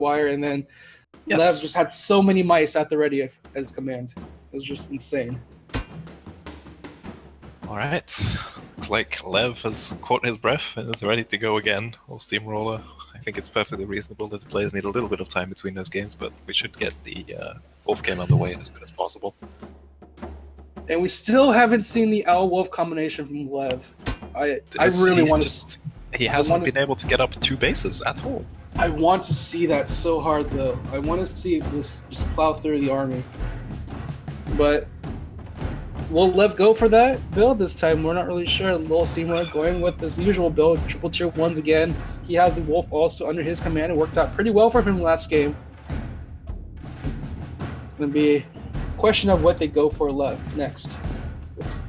wire, and then Yes. Lev just had so many mice at the ready at his command. It was just insane. Alright, looks like Lev has caught his breath and is ready to go again. LolSteamRoller. I think it's perfectly reasonable that the players need a little bit of time between those games, but we should get the fourth game on the way as soon as possible. And we still haven't seen the Owl Wolf combination from Lev. I really want to. He hasn't been able to get up 2 bases at all. I want to see that so hard, though. I want to see this just plow through the army. But will Lev go for that build this time? We're not really sure. LolSteamRoller going with his usual build, triple tier 1s again. He has the Wolf also under his command. It worked out pretty well for him last game. It's going to be a question of what they go for Lev next. Oops.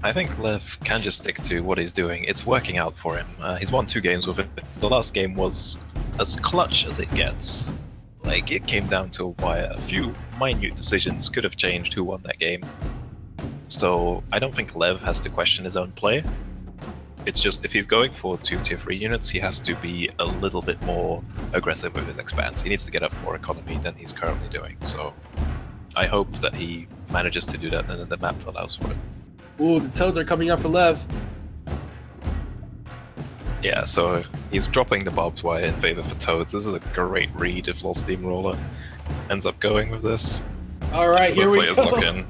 I think Lev can just stick to what he's doing. It's working out for him. He's won 2 games with it. The last game was as clutch as it gets. Like, it came down to a wire. A few minute decisions could have changed who won that game. So I don't think Lev has to question his own play. It's just if he's going for 2 tier 3 units, he has to be a little bit more aggressive with his expands. He needs to get up more economy than he's currently doing. So I hope that he manages to do that and then the map allows for it. Ooh, the Toads are coming up for Lev. Yeah, so he's dropping the barbed wire in favor for Toads. This is a great read if LolSteamRoller ends up going with this. Alright, here we go. Lock in.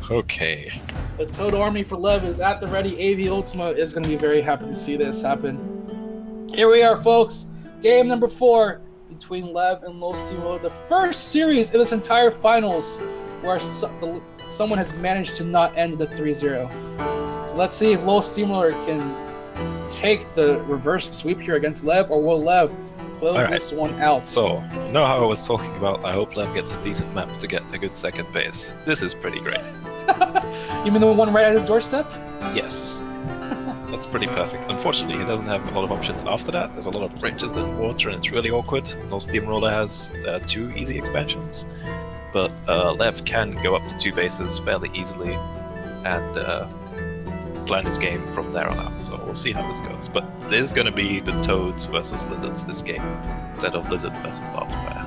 Okay. The Toad army for Lev is at the ready. AV Ultima is going to be very happy to see this happen. Here we are, folks. Game number 4 between Lev and LolSteamRoller. The first series in this entire finals where someone has managed to not end the 3-0. So let's see if LolSteamRoller can take the reverse sweep here against Lev, or will Lev close this one out? So, you know how I was talking about I hope Lev gets a decent map to get a good second base? This is pretty great. You mean the one right at his doorstep? Yes. That's pretty perfect. Unfortunately, he doesn't have a lot of options after that. There's a lot of bridges and water, and it's really awkward. LolSteamRoller has 2 easy expansions, but Lev can go up to 2 bases fairly easily and plan his game from there on out. So we'll see how this goes. But there's going to be the Toads versus Lizards this game, instead of Lizard versus barbed wire.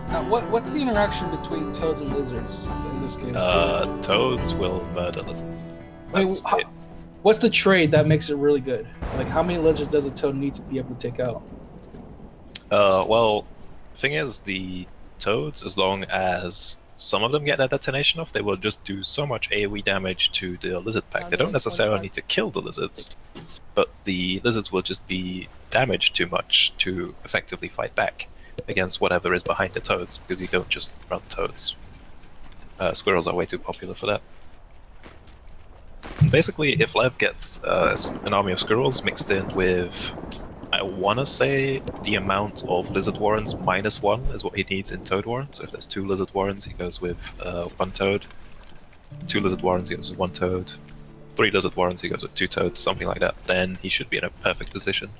Now, what's the interaction between Toads and Lizards in this case? Toads will murder Lizards. What's the trade that makes it really good? Like, how many Lizards does a Toad need to be able to take out? Well, thing is, the Toads, as long as some of them get their detonation off, they will just do so much AoE damage to the Lizard pack. They don't necessarily need to kill the Lizards, but the Lizards will just be damaged too much to effectively fight back against whatever is behind the Toads, because you don't just run Toads. Squirrels are way too popular for that. And basically, if Lev gets an army of squirrels mixed in with, I want to say, the amount of Lizard Warrens -1 is what he needs in Toad Warrens. So if there's 2 Lizard Warrens, he goes with 1 Toad. 2 Lizard Warrens, he goes with 1 Toad. 3 Lizard Warrens, he goes with 2 Toads, something like that. Then he should be in a perfect position.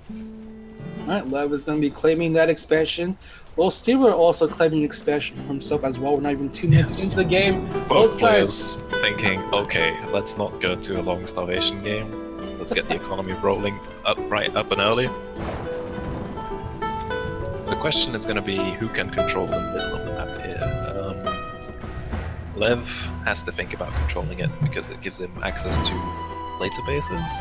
Alright, Lev is going to be claiming that expansion. LolSteamRoller also claiming expansion for himself as well. We're not even 2 minutes into the game. Both players thinking, okay, let's not go to a long starvation game. Let's get the economy rolling up and early. The question is going to be who can control the middle of the map here. Lev has to think about controlling it because it gives him access to later bases.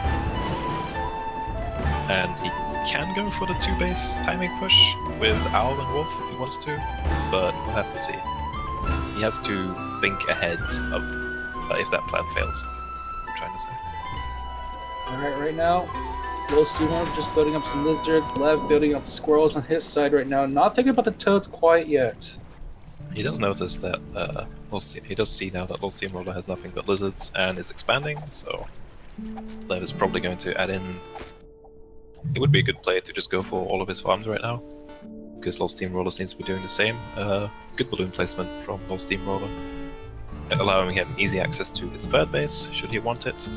And he can go for the 2-base timing push with Owl and Wolf if he wants to, but we'll have to see. He has to think ahead of if that plan fails, I'm trying to say. Alright, right now, LolSteamRoller just building up some Lizards, Lev building up squirrels on his side right now, not thinking about the Toads quite yet. He does notice that, he does see now that LolSteamRoller has nothing but Lizards and is expanding, so Lev is probably going to add in. It would be a good play to just go for all of his farms right now, because LolSteamRoller seems to be doing the same. Good balloon placement from LolSteamRoller, allowing him easy access to his 3rd base, should he want it.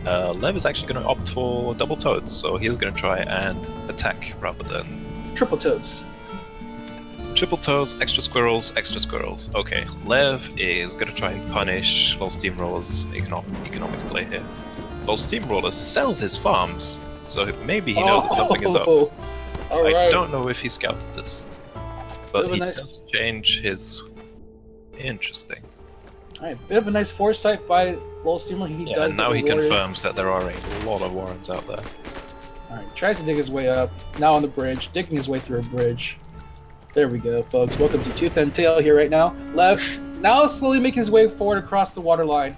Lev is actually going to opt for double Toads, so he is going to try and attack rather than... Triple Toads. Triple Toads, extra squirrels, extra squirrels. Okay, Lev is going to try and punish LolSteamRoller's economic play here. LolSteamRoller sells his farms, so maybe he knows that something is up. Right. I don't know if he scouted this. But he does change his... Interesting. Alright, bit of a nice foresight by LolSteamRoller. He does. And now he confirms that there are a lot of warrens out there. Alright, tries to dig his way up. Now on the bridge, digging his way through a bridge. There we go, folks. Welcome to Tooth and Tail here right now. Lev now slowly making his way forward across the water line.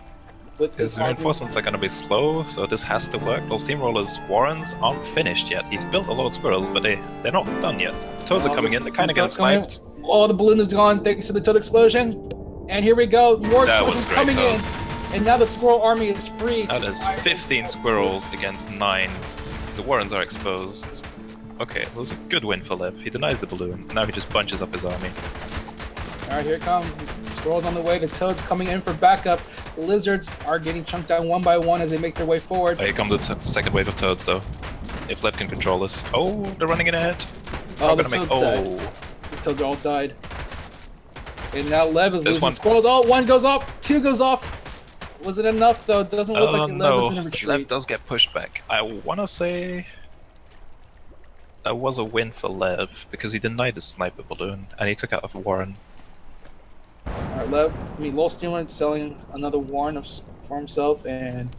With his reinforcements are going to be slow, so this has to work. LolSteamRoller's warrens aren't finished yet. He's built a lot of squirrels, but they're not done yet. Toads are coming in. They're kind of getting sniped. Oh, the balloon is gone thanks to the toad explosion. And here we go. More explosions coming in. And now the squirrel army is free. That is 15 squirrels against 9. The warrens are exposed. Okay, it was a good win for Lev. He denies the balloon. Now he just bunches up his army. Alright, here it comes. The squirrels on the way. The toads coming in for backup. The lizards are getting chunked down one by one as they make their way forward. Oh, here comes the second wave of toads, though. If Lev can control this. Oh, they're running in ahead. Oh, the toads died. The toads all died. And now Lev is losing squirrels. Oh, one goes off. Two goes off. Was it enough, though? It doesn't look like Lev is going to retreat. Lev does get pushed back. I want to say... that was a win for Lev, because he denied the sniper balloon, and he took out a warren. Alright, LolSteamRoller selling another warren for himself, and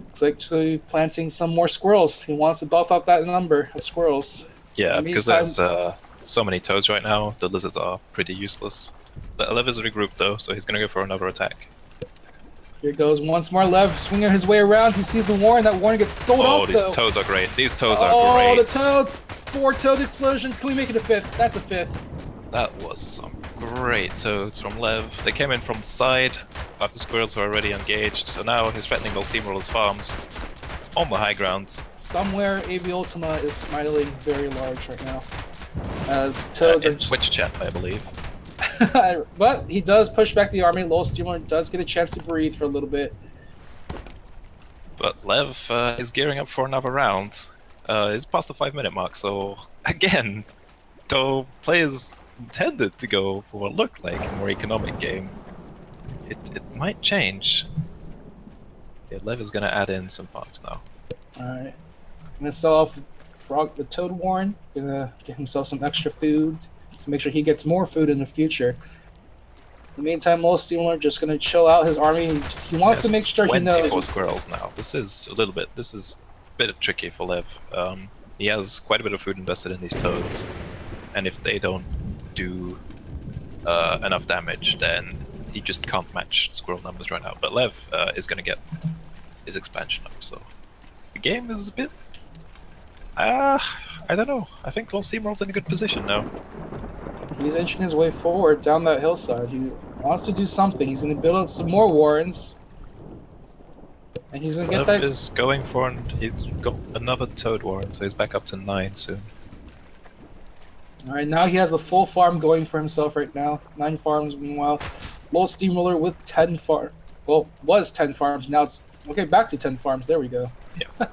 it's actually planting some more squirrels. He wants to buff up that number of squirrels. Yeah, because there's so many toads right now, the lizards are pretty useless. Lev is regrouped though, so he's gonna go for another attack. Here goes once more. Lev swinging his way around. He sees the warren. That warren gets sold off, these toads are great. These toads are Oh, great. the toads! 4 toad explosions. Can we make it a 5th? That's a 5th. That was some great toads from Lev. They came in from the side after squirrels were already engaged, so now he's threatening LolSteamRoller's farms on the high ground. Somewhere AV Ultima is smiling very large right now. As toads in Twitch chat, I believe. But he does push back the army. LolSteamRoller does get a chance to breathe for a little bit. But Lev is gearing up for another round. It's past the 5-minute mark, so again, though players intended to go for what looked like a more economic game, it might change. Yeah, Lev is going to add in some farms now. Alright. Gonna sell off the Toad Warren. Gonna get himself some extra food to make sure he gets more food in the future. In the meantime, LolSteamRoller just gonna chill out his army. He wants to make sure he knows. 24 squirrels now. This is a bit tricky for Lev. He has quite a bit of food invested in these toads, and if they don't do enough damage, then he just can't match squirrel numbers right now. But Lev is gonna get his expansion up, so the game is a bit... I don't know. I think LolSteamRoller's in a good position now. He's inching his way forward down that hillside. He wants to do something. He's going to build up some more warrens. And he's going to get that... is going for... He's got another toad warren, so he's back up to 9 soon. Alright, now he has the full farm going for himself right now. 9 farms, meanwhile. LolSteamRoller with 10 farms. Well, was 10 farms. Now it's... Okay, back to 10 farms. There we go. Yeah.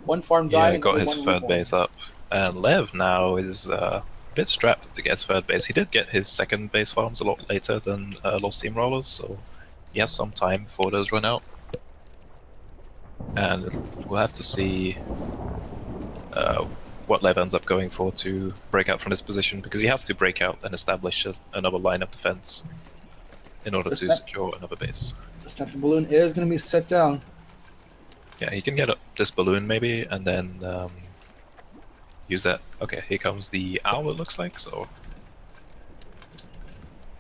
1 farm dying. Yeah, got his third base up. And Lev now is a bit strapped to get his third base. He did get his second base farms a lot later than LolSteamRoller's, so he has some time before those run out. And we'll have to see what Lev ends up going for to break out from this position, because he has to break out and establish another line of defense in order to secure another base. The sniper balloon is going to be set down. Yeah, he can get up this balloon maybe, and then use that. Okay, here comes the owl, it looks like, so...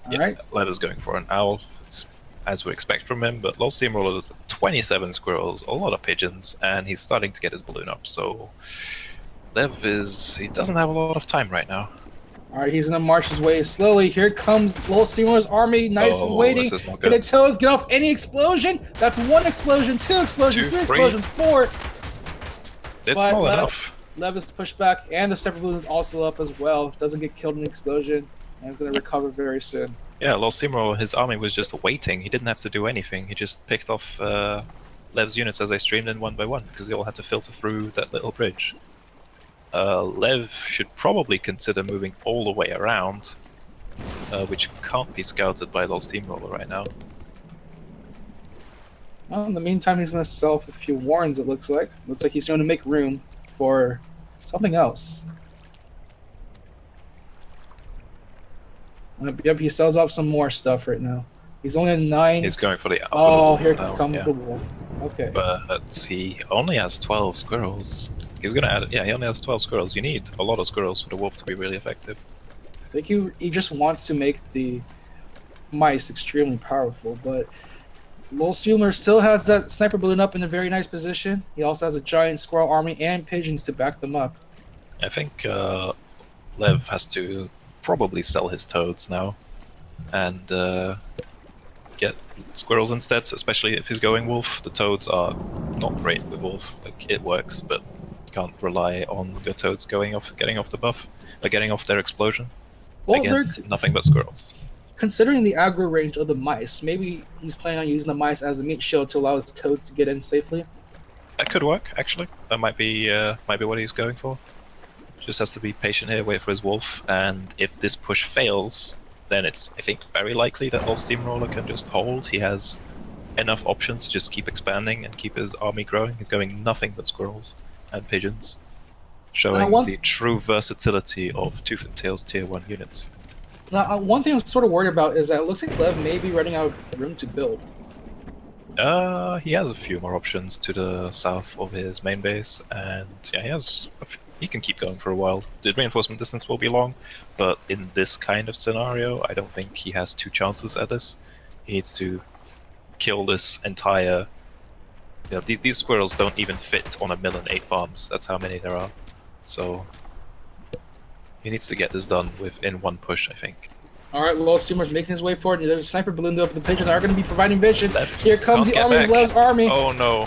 Alright. Yeah, Lev is going for an owl, as we expect from him, but LolSteamRoller has 27 squirrels, a lot of pigeons, and he's starting to get his balloon up, so... Lev he doesn't have a lot of time right now. Alright, he's gonna march his way slowly. Here comes LolSteamRoller's army, nice and waiting. Can the toads get off any explosion? That's 1 explosion, 2 explosions, 3 explosions, 4. It's not enough. Lev is pushed back, and the sniper balloon is also up as well. Doesn't get killed in the explosion, and is gonna recover very soon. Yeah, LolSteamRoller, his army was just waiting. He didn't have to do anything. He just picked off Lev's units as they streamed in one by one, because they all had to filter through that little bridge. Lev should probably consider moving all the way around, which can't be scouted by LolSteamRoller right now. Well, in the meantime, he's going to sell off a few warrens, it looks like. Looks like he's going to make room for something else. Yep, he sells off some more stuff right now. He's only at 9. He's going for the Oh, wolf here now, comes yeah. the wolf. Okay. But he only has 12 squirrels. He's gonna add, yeah, he only has 12 squirrels. You need a lot of squirrels for the wolf to be really effective. I think he just wants to make the mice extremely powerful, but LolSteamRoller still has that sniper balloon up in a very nice position. He also has a giant squirrel army and pigeons to back them up. I think Lev has to probably sell his toads now and get squirrels instead, especially if he's going wolf. The toads are not great with wolf. Like, it works, but you can't rely on your toads getting off the buff, getting off their explosion against nothing but squirrels. Considering the aggro range of the mice, maybe he's planning on using the mice as a meat shield to allow his toads to get in safely. That could work, actually. That might be what he's going for. Just has to be patient here, wait for his wolf, and if this push fails, then it's, I think, very likely that LolSteamRoller can just hold. He has enough options to just keep expanding and keep his army growing. He's going nothing but squirrels and pigeons, showing the true versatility of Tooth and Tail's tier 1 units. Now, one thing I'm sort of worried about is that it looks like Lev may be running out of room to build. He has a few more options to the south of his main base, and yeah, he can keep going for a while. The reinforcement distance will be long, but in this kind of scenario, I don't think he has 2 chances at this. He needs to kill this entire... You know, these squirrels don't even fit on 1,000,008 farms. That's how many there are. So he needs to get this done in one push, I think. Alright, LolSteamRoller's making his way forward. There's a sniper balloon up. The pigeons are going to be providing vision. Here comes the army of Lev's army. Oh no.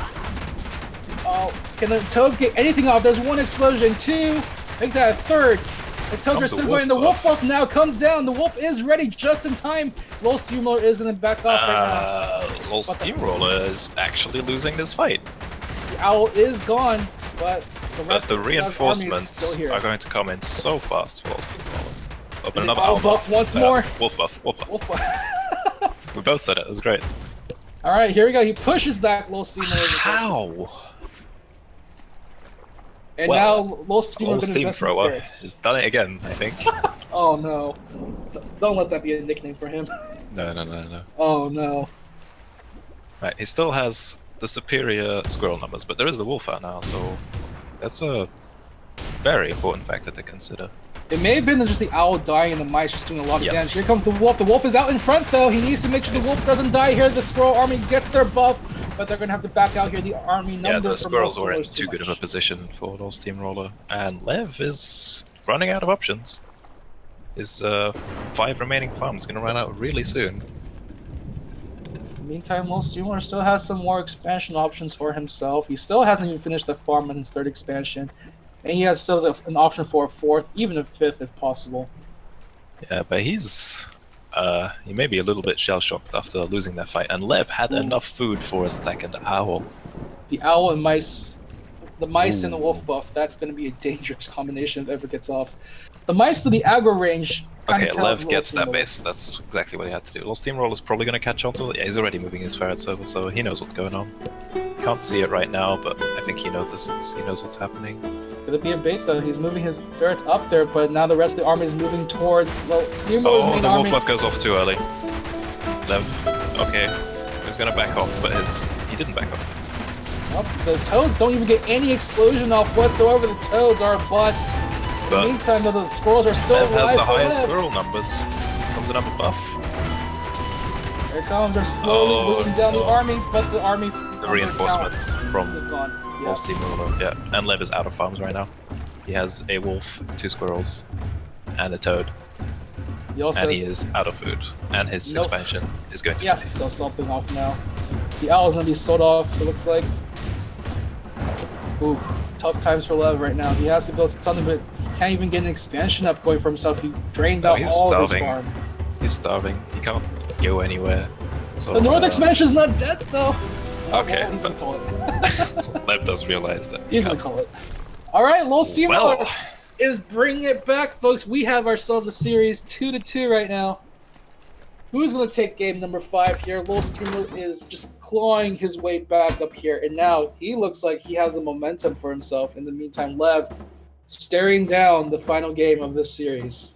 Oh, can the toads get anything off? There's 1 explosion, 2, make that a 3rd. The toads are still going. The wolf buff now comes down. The wolf is ready just in time. LolSteamRoller is going to back off right now. LolSteamRoller is actually losing this fight. The owl is gone, but the rest of the reinforcements are going to come in so fast for LolSteamRoller. Open another owl buff once more. Wolf buff. Wolf buff. We both said it. It was great. All right, here we go. He pushes back LolSteamRoller. How? And now LolSteamRoller has done it again, I think. Oh no. Don't let that be a nickname for him. No. Oh no. Right, he still has the superior squirrel numbers, but there is the wolf out now, so that's a very important factor to consider. It may have been just the owl dying and the mice just doing a lot of damage. Here comes the wolf. The wolf is out in front though. He needs to make sure the wolf doesn't die here. The squirrel army gets their buff, but they're going to have to back out here. The army number the squirrels were in too good of a position for LolSteamRoller, and Lev is running out of options. His 5 remaining farms are going to run out really soon. Meantime, LolSteamRoller still has some more expansion options for himself. He still hasn't even finished the farm in his 3rd expansion. And he has still an option for a 4th, even a 5th if possible. Yeah, but he's... he may be a little bit shell-shocked after losing that fight. And Lev had enough food for a 2nd owl. The owl and mice... The mice and the wolf buff, that's going to be a dangerous combination if it ever gets off. The mice to the aggro range... Okay, Lev gets that base. That's exactly what he had to do. LolSteamRoller is probably going to catch on to it. Yeah, he's already moving his ferrets over, so he knows what's going on. Can't see it right now, but I think he noticed. He knows what's happening. Could it be a bait though? He's moving his ferrets up there, but now the rest of the army is moving towards LolSteamRoller's main the army. wolf buff goes off too early. Lev, okay, he's gonna back off, but he didn't back off. Well, the toads don't even get any explosion off whatsoever. The toads are a bust. In the meantime, though, the squirrels are still alive. Lev has the highest squirrel numbers. Comes another buff. Here it comes. They're slowly moving down the army, but the army... The reinforcements from is gone. LolSteamRoller, yeah. And Lev is out of farms right now. He has a wolf, 2 squirrels, and a toad. He is out of food. And his expansion is going to... He has to sell something off now. The owl is going to be sold off, it looks like. Ooh, tough times for Lev right now. He has to build something, but he can't even get an expansion up going for himself. He drained out all of his farm. He's starving. He can't go anywhere. So, the north expansion is not dead, though. Okay, he's gonna call it. Lev does realize that. He's gonna call it. All right, LolSteamRoller is bringing it back, folks. We have ourselves a series 2-2 right now. Who's gonna take game number 5 here? LolSteamRoller is just clawing his way back up here, and now he looks like he has the momentum for himself. In the meantime, Lev staring down the final game of this series.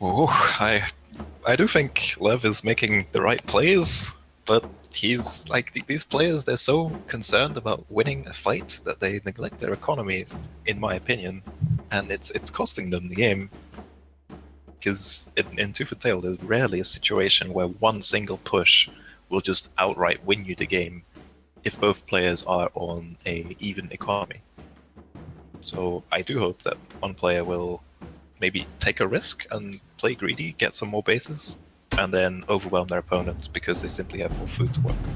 Oh, I do think Lev is making the right plays, but he's like these players. They're so concerned about winning a fight that they neglect their economies, in my opinion, and it's costing them the game. Because in Tooth and Tail, there's rarely a situation where one single push will just outright win you the game if both players are on a even economy. So I do hope that one player will maybe take a risk and play greedy, get some more bases, and then overwhelm their opponents because they simply have more food to work with.